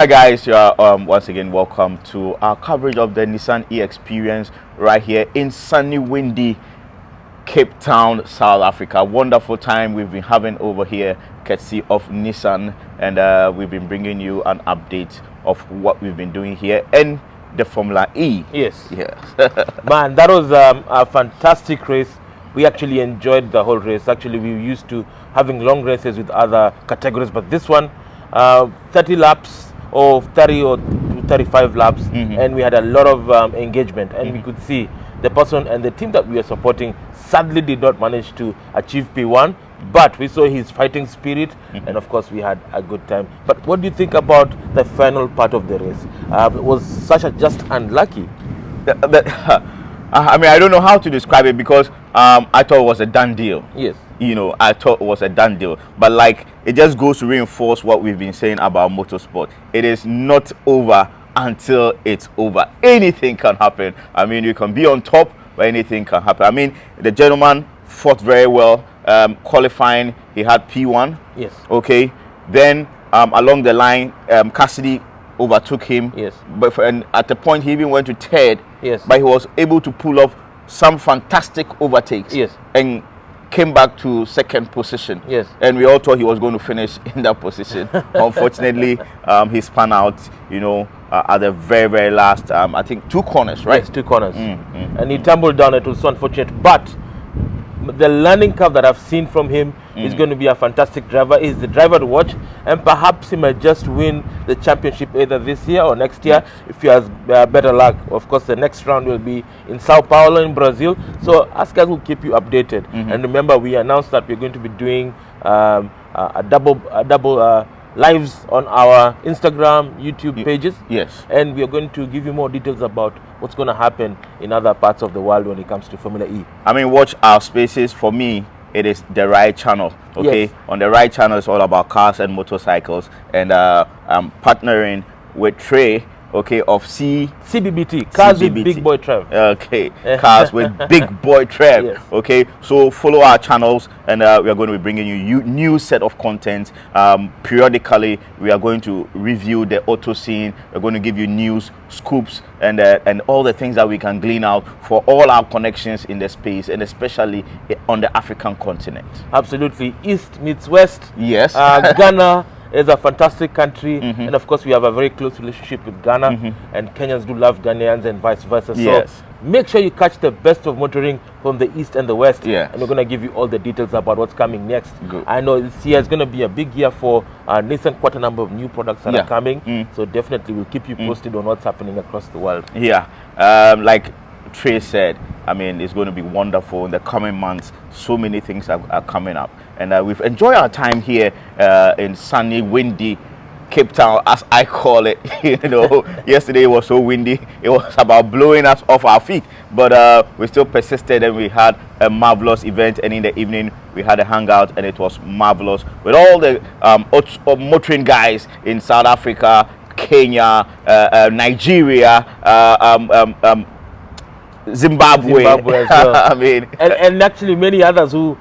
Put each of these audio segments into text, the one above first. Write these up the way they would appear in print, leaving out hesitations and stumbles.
Hi guys, you are once again welcome to our coverage of the Nissan experience right here in sunny, windy Cape Town, South Africa. Wonderful time we've been having over here, courtesy of Nissan, and we've been bringing you an update of what we've been doing here in the Formula E. Yes. Yes. Man, that was a fantastic race. We actually enjoyed the whole race. Actually, we were used to having long races with other categories, but this one, 30 laps or 30 or 35 laps, and we had a lot of engagement, and we could see the person and the team that we were supporting sadly did not manage to achieve P1, but we saw his fighting spirit, and of course we had a good time. But what do you think about the final part of the race? Was Sasha just unlucky? I mean, I don't know how to describe it because I thought it was a done deal. Yes. You know, I thought it was a done deal. But like, it just goes to reinforce what we've been saying about motorsport. It is not over until it's over. Anything can happen. I mean, you can be on top, but anything can happen. I mean, the gentleman fought very well. Qualifying, he had P1. Yes. Okay. Then along the line, Cassidy overtook him. Yes. But and at the point, he even went to third. Yes. But he was able to pull off some fantastic overtakes. Yes. And came back to second position. Yes. And we all thought he was going to finish in that position. Unfortunately, he spun out, you know, at the very, very last, I think 2 corners, right? Yes, 2 corners. And he tumbled down. It was so unfortunate. But the learning curve that I've seen from him is going to be a fantastic driver. He's the driver to watch, and perhaps he might just win the championship either this year or next year if he has better luck. Of course, the next round will be in Sao Paulo in Brazil. So us guys will keep you updated. And remember, we announced that we're going to be doing a double lives on our Instagram, YouTube pages. Yes. And we are going to give you more details about what's going to happen in other parts of the world when it comes to Formula E. I mean, watch our spaces. For me, it is the right channel. Okay. Yes. On the right channel, it's all about cars and motorcycles. And I'm partnering with Trey, okay, of CBBT, Cars with Big Boy Trev. Okay, Cars with Big Boy Trev. Yes. Okay, so follow our channels, and we are going to be bringing you new set of content. Periodically, we are going to review the auto scene. We're going to give you news, scoops, and all the things that we can glean out for all our connections in the space, and especially on the African continent. Absolutely, East meets West. Yes. Ghana is a fantastic country, and of course we have a very close relationship with Ghana, and Kenyans do love Ghanaians and vice versa. Yes. So make sure you catch the best of motoring from the East and the West, Yes. and we're going to give you all the details about what's coming next. Good. I know this year is going to be a big year for Nissan, quite a number of new products that are coming, so definitely we'll keep you posted on what's happening across the world. Yeah, like Trey said, I mean, it's going to be wonderful in the coming months. So many things are coming up, and we've enjoyed our time here in sunny, windy Cape Town, as I call it. You know, yesterday was so windy; it was about blowing us off our feet. But we still persisted, and we had a marvelous event. And in the evening, we had a hangout, and it was marvelous with all the motoring guys in South Africa, Kenya, Nigeria. Zimbabwe as well. I mean, and actually many others who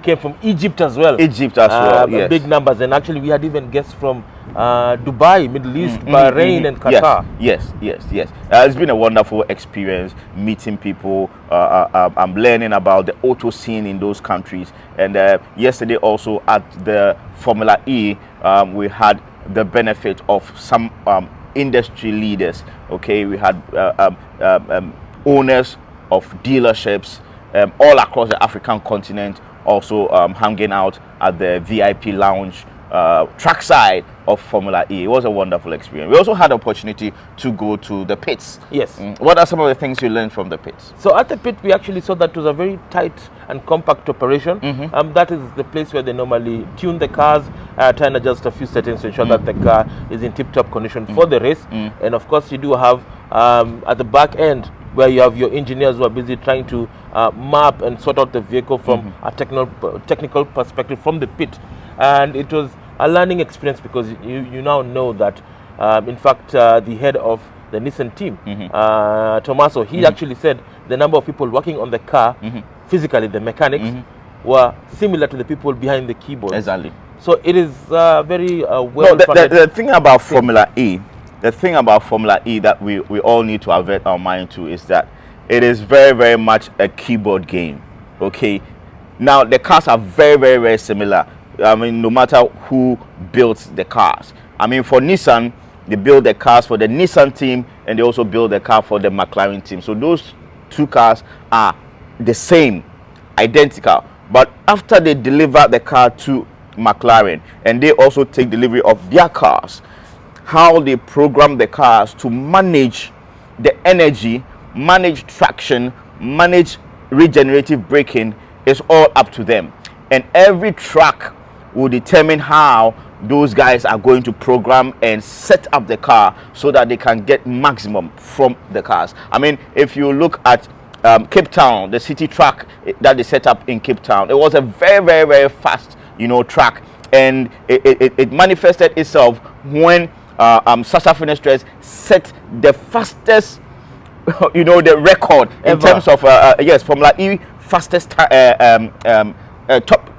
came from Egypt as well. Yes. Big numbers, and actually we had even guests from Dubai, Middle East, Bahrain, and Qatar. Yes. It's been a wonderful experience meeting people. I'm learning about the auto scene in those countries. And yesterday also at the Formula E, we had the benefit of some industry leaders. Okay, we had owners of dealerships all across the African continent also hanging out at the VIP lounge trackside of Formula E. It was a wonderful experience. We also had the opportunity to go to the pits. Yes. What are some of the things you learned from the pits? So at the pit, we actually saw that it was a very tight and compact operation. That is the place where they normally tune the cars, try and adjust a few settings to ensure that the car is in tip-top condition for the race. And of course, you do have at the back end where you have your engineers who are busy trying to map and sort out the vehicle from a technical perspective from the pit. And it was a learning experience because you now know that, in fact, the head of the Nissan team, Tommaso, he actually said the number of people working on the car, physically, the mechanics, were similar to the people behind the keyboard. Exactly. So it is very well No, funded. the thing about Formula E, the thing about Formula E that we all need to avert our mind to is that it is very, very much a keyboard game. Okay, now the cars are very, very, very similar. I mean, no matter who builds the cars. I mean, for Nissan, they build the cars for the Nissan team, and they also build the car for the McLaren team. So those two cars are the same, identical. But after they deliver the car to McLaren, and they also take delivery of their cars, how they program the cars to manage the energy, manage traction, manage regenerative braking is all up to them. And every track will determine how those guys are going to program and set up the car so that they can get maximum from the cars. I mean, if you look at Cape Town, the city track that they set up in Cape Town, it was a very, very, very fast, track, and it manifested itself when Sasha Finestres set the fastest, the record in terms of Formula E fastest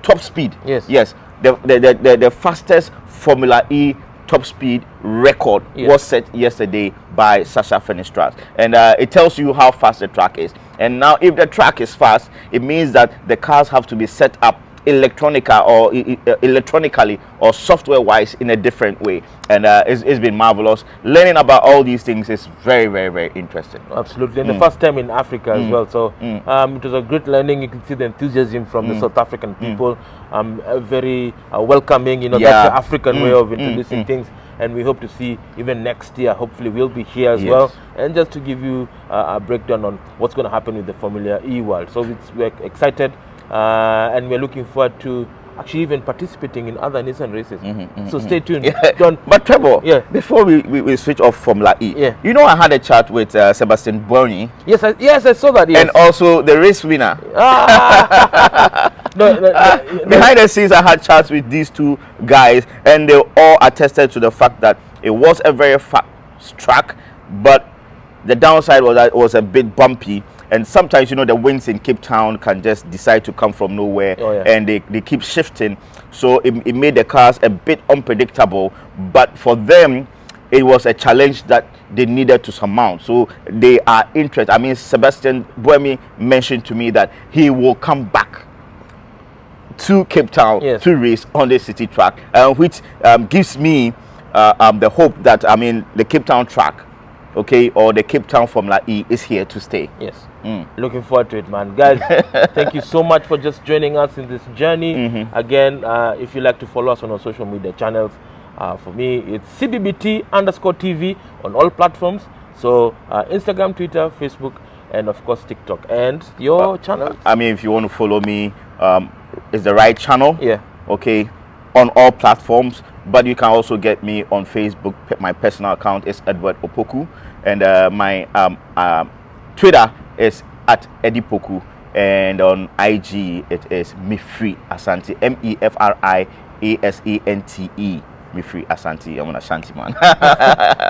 top speed. Yes, the fastest Formula E top speed record was set yesterday by Sasha Finestres, and it tells you how fast the track is. And now, if the track is fast, it means that the cars have to be set up electronically or software wise in a different way, and it's been marvelous. Learning about all these things is very, very, very interesting. Absolutely, and the first time in Africa as well, so it was a great learning. You can see the enthusiasm from the South African people, very welcoming. That's the African way of introducing things, and we hope to see even next year, hopefully we'll be here as well. And just to give you a breakdown on what's going to happen with the Formula E world, so we're excited. And we're looking forward to actually even participating in other Nissan races. So stay tuned. But Trevor, before we switch off Formula E, I had a chat with Sebastian Buemi. Yes, I saw that. And also the race winner. Behind the scenes, I had chats with these two guys, and they all attested to the fact that it was a very fast track, but the downside was that it was a bit bumpy. And sometimes, the winds in Cape Town can just decide to come from nowhere, and they keep shifting. So it made the cars a bit unpredictable. But for them, it was a challenge that they needed to surmount. So they are interested. I mean, Sebastian Buemi mentioned to me that he will come back to Cape Town to race on the city track, which gives me the hope that, the Cape Town track, or the Cape Town Formula E is here to stay. Looking forward to it, man. Guys, thank you so much for just joining us in this journey. Again, if you like to follow us on our social media channels, for me, it's CBBT_TV on all platforms. So Instagram, Twitter, Facebook, and of course TikTok. And your channel? If you want to follow me, it's the right channel. On all platforms. But you can also get me on Facebook. My personal account is Edward Opoku, and my Twitter is @Edipoku, and on IG it is Mifri Asante, MEFRIASANTE, Mifri Asante. I'm an Ashanti man.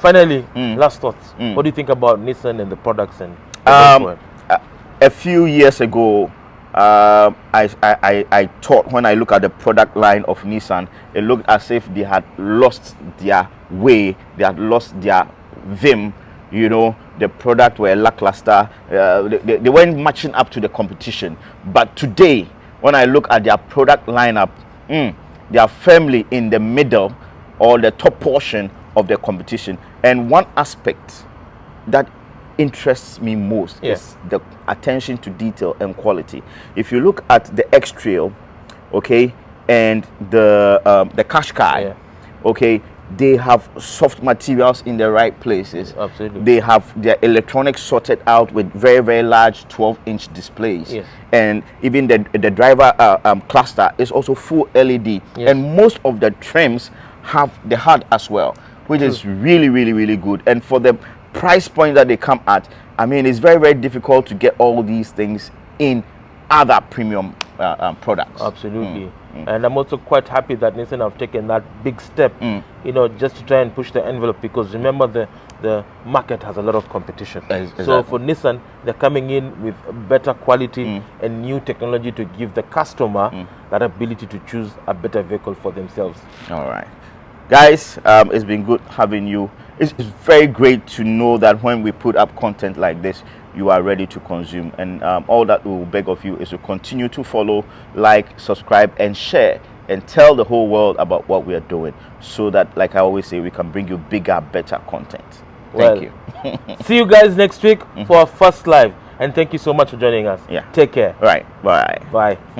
Finally, last thoughts. What do you think about Nissan and the products and a few years ago, I thought, when I look at the product line of Nissan, it looked as if they had lost their way, they had lost their vim. The product were lackluster. They weren't matching up to the competition. But today, when I look at their product lineup, they are firmly in the middle or the top portion of the competition. And one aspect that interests me most is the attention to detail and quality. If you look at the X-Trail, and the Qashqai, they have soft materials in the right places. Absolutely. They have their electronics sorted out with very, very large 12-inch displays. And even the driver cluster is also full LED. And most of the trims have the HUD as well, which is really, really, really good. And for the price point that they come at, it's very, very difficult to get all these things in other premium products. Absolutely. And I'm also quite happy that Nissan have taken that big step, you know, just to try and push the envelope, because remember the market has a lot of competition. Exactly. So for Nissan, they're coming in with better quality and new technology to give the customer that ability to choose a better vehicle for themselves. All right. Guys, it's been good having you. It's very great to know that when we put up content like this, you are ready to consume. And all that we will beg of you is to continue to follow, like, subscribe, and share, and tell the whole world about what we are doing, so that, like I always say, we can bring you bigger, better content. Thank you. See you guys next week for our first live. And thank you so much for joining us. Yeah. Take care. Right. Bye. Bye.